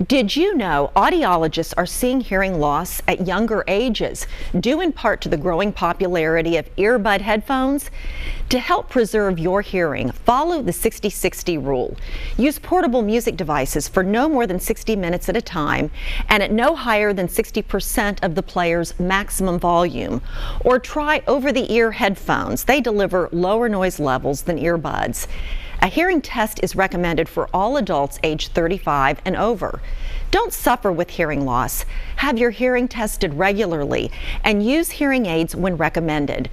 Did you know audiologists are seeing hearing loss at younger ages, due in part to the growing popularity of earbud headphones? To help preserve your hearing, follow the 60-60 rule. Use portable music devices for no more than 60 minutes at a time and at no higher than 60% of the player's maximum volume. Or try over-the-ear headphones. They deliver lower noise levels than earbuds. A hearing test is recommended for all adults age 35 and over. Don't suffer with hearing loss. Have your hearing tested regularly and use hearing aids when recommended.